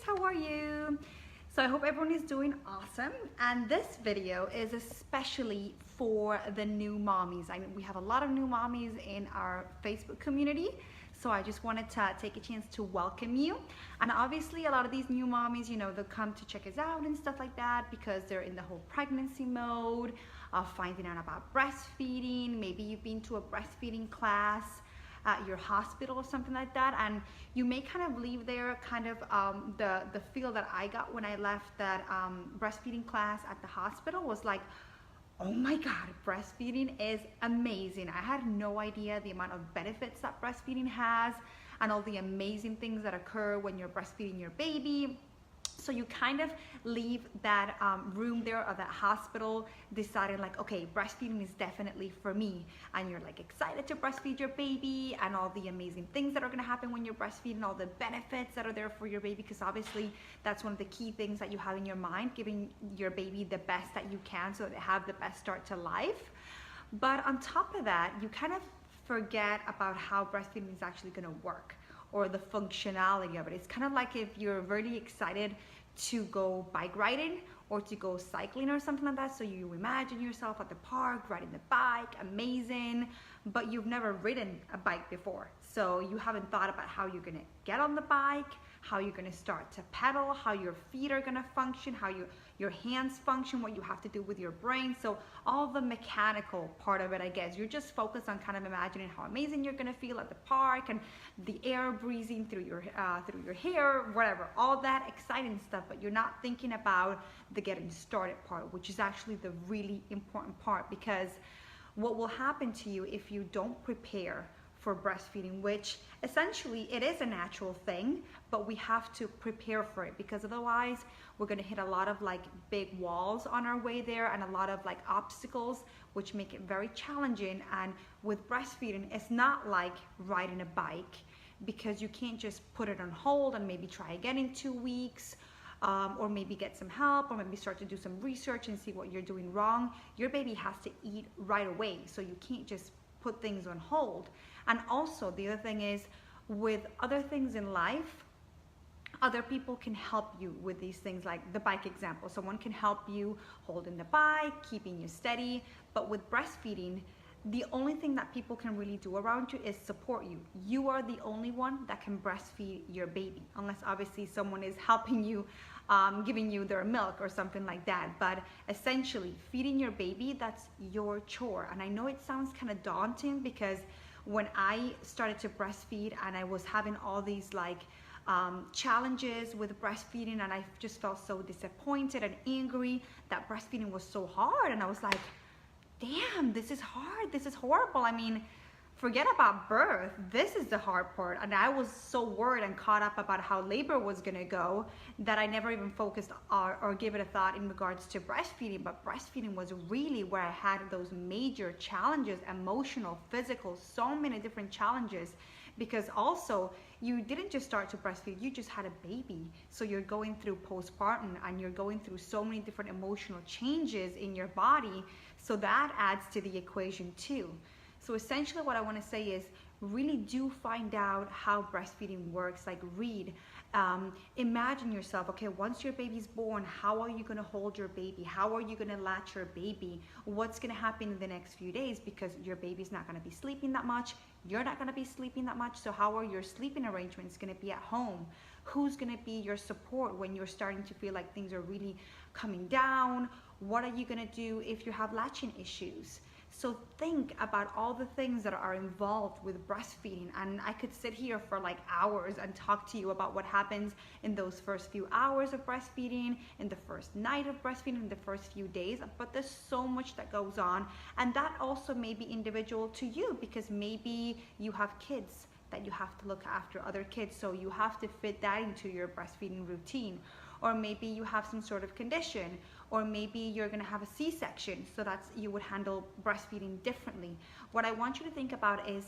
how are you? So I hope everyone is doing awesome, and this video is especially for the new mommies. We have a lot of new mommies in our Facebook community, so I just wanted to take a chance to welcome you. And obviously a lot of these new mommies, they'll come to check us out and stuff like that because they're in the whole pregnancy mode of finding out about breastfeeding. Maybe you've been to a breastfeeding class at your hospital or something like that, and you may kind of leave there the feel that I got when I left that breastfeeding class at the hospital was like, oh my God, breastfeeding is amazing. I had no idea the amount of benefits that breastfeeding has and all the amazing things that occur when you're breastfeeding your baby. So you kind of leave that room there or that hospital deciding like, okay, breastfeeding is definitely for me. And you're like excited to breastfeed your baby and all the amazing things that are gonna happen when you're breastfeeding, all the benefits that are there for your baby, because obviously that's one of the key things that you have in your mind, giving your baby the best that you can so that they have the best start to life. But on top of that, you kind of forget about how breastfeeding is actually gonna work, or the functionality of it. It's kind of like if you're really excited to go bike riding or to go cycling or something like that. So you imagine yourself at the park riding the bike, amazing, but you've never ridden a bike before. So you haven't thought about how you're gonna get on the bike, how you're gonna start to pedal, how your feet are gonna function, how your hands function, what you have to do with your brain. So all the mechanical part of it, I guess, you're just focused on kind of imagining how amazing you're gonna feel at the park and the air breezing through your hair, whatever, all that exciting stuff, but you're not thinking about the getting started part, which is actually the really important part, because what will happen to you if you don't prepare for breastfeeding, which essentially it is a natural thing, but we have to prepare for it, because otherwise we're going to hit a lot of like big walls on our way there and a lot of like obstacles, which make it very challenging. And with breastfeeding, it's not like riding a bike, because you can't just put it on hold and maybe try again in 2 weeks. Or maybe get some help, or maybe start to do some research and see what you're doing wrong. Your baby has to eat right away, so you can't just put things on hold. And also the other thing is, with other things in life, other people can help you with these things, like the bike example. Someone can help you holding the bike, keeping you steady. But with breastfeeding, the only thing that people can really do around you is support you. You are the only one that can breastfeed your baby, unless obviously someone is helping you, giving you their milk or something like that. But essentially, feeding your baby, that's your chore. And I know it sounds kind of daunting, because when I started to breastfeed and I was having all these like challenges with breastfeeding, and I just felt so disappointed and angry that breastfeeding was so hard, and I was like, damn, this is hard, this is horrible. I mean, forget about birth, this is the hard part. And I was so worried and caught up about how labor was gonna go that I never even focused or gave it a thought in regards to breastfeeding. But breastfeeding was really where I had those major challenges, emotional, physical, so many different challenges. Because also, you didn't just start to breastfeed, you just had a baby. So you're going through postpartum and you're going through so many different emotional changes in your body. So that adds to the equation too. So essentially what I want to say is, really do find out how breastfeeding works. Like read, imagine yourself, okay, once your baby's born, how are you going to hold your baby? How are you going to latch your baby? What's going to happen in the next few days? Because your baby's not going to be sleeping that much. You're not going to be sleeping that much. So how are your sleeping arrangements going to be at home? Who's going to be your support when you're starting to feel like things are really coming down? What are you going to do if you have latching issues? So think about all the things that are involved with breastfeeding. And I could sit here for like hours and talk to you about what happens in those first few hours of breastfeeding, in the first night of breastfeeding, in the first few days. But there's so much that goes on. And that also may be individual to you, because maybe you have kids that you have to look after, other kids. So you have to fit that into your breastfeeding routine. Or maybe you have some sort of condition, or maybe you're gonna have a C-section, so you would handle breastfeeding differently. What I want you to think about is,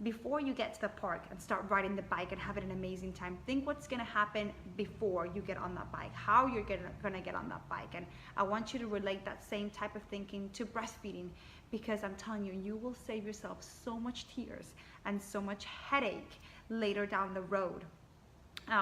before you get to the park and start riding the bike and having an amazing time, think what's gonna happen before you get on that bike, how you're gonna get on that bike. And I want you to relate that same type of thinking to breastfeeding, because I'm telling you, you will save yourself so much tears and so much headache later down the road.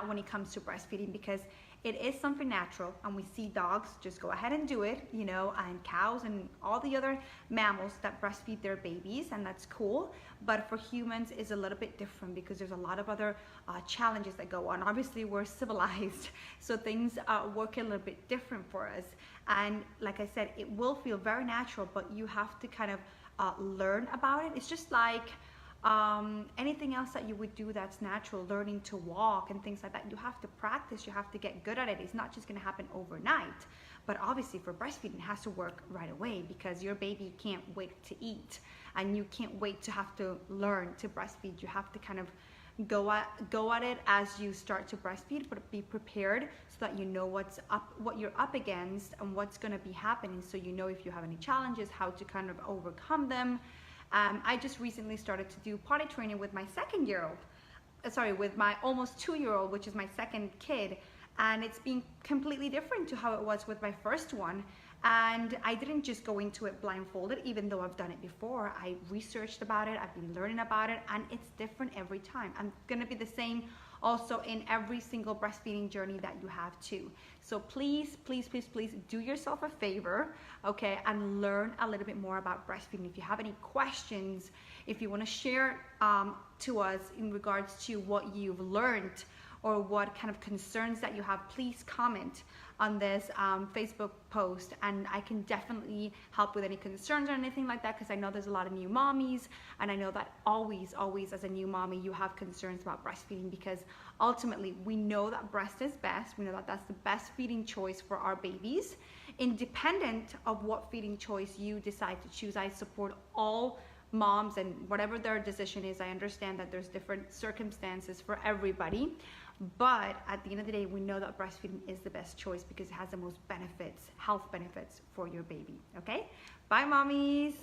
when it comes to breastfeeding, because it is something natural, and we see dogs just go ahead and do it, you know, and cows and all the other mammals that breastfeed their babies, and that's cool. But for humans it's a little bit different, because there's a lot of other challenges that go on. Obviously we're civilized, so things work a little bit different for us. And like I said, it will feel very natural, but you have to kind of learn about it. It's just like anything else that you would do that's natural, learning to walk and things like that. You have to practice, you have to get good at it. It's not just going to happen overnight. But obviously for breastfeeding, it has to work right away, because your baby can't wait to eat, and you can't wait to have to learn to breastfeed. You have to kind of go at it as you start to breastfeed, but be prepared so that you know what you're up against and what's going to be happening, so you know if you have any challenges, how to kind of overcome them. I just recently started to do potty training with my with my almost 2-year-old, which is my second kid, and it's been completely different to how it was with my first one. And I didn't just go into it blindfolded, even though I've done it before. I researched about it, I've been learning about it, and it's different every time. I'm gonna be the same also in every single breastfeeding journey that you have too. So please, please, please, please do yourself a favor, okay, and learn a little bit more about breastfeeding. If you have any questions, if you want to share to us in regards to what you've learned or what kind of concerns that you have, please comment on this Facebook post, and I can definitely help with any concerns or anything like that, because I know there's a lot of new mommies, and I know that always as a new mommy you have concerns about breastfeeding, because ultimately we know that breast is best. We know that that's the best feeding choice for our babies, independent of what feeding choice you decide to choose. I support all moms and whatever their decision is. I understand that there's different circumstances for everybody, but at the end of the day, we know that breastfeeding is the best choice because it has the most benefits, health benefits for your baby. Okay, bye mommies.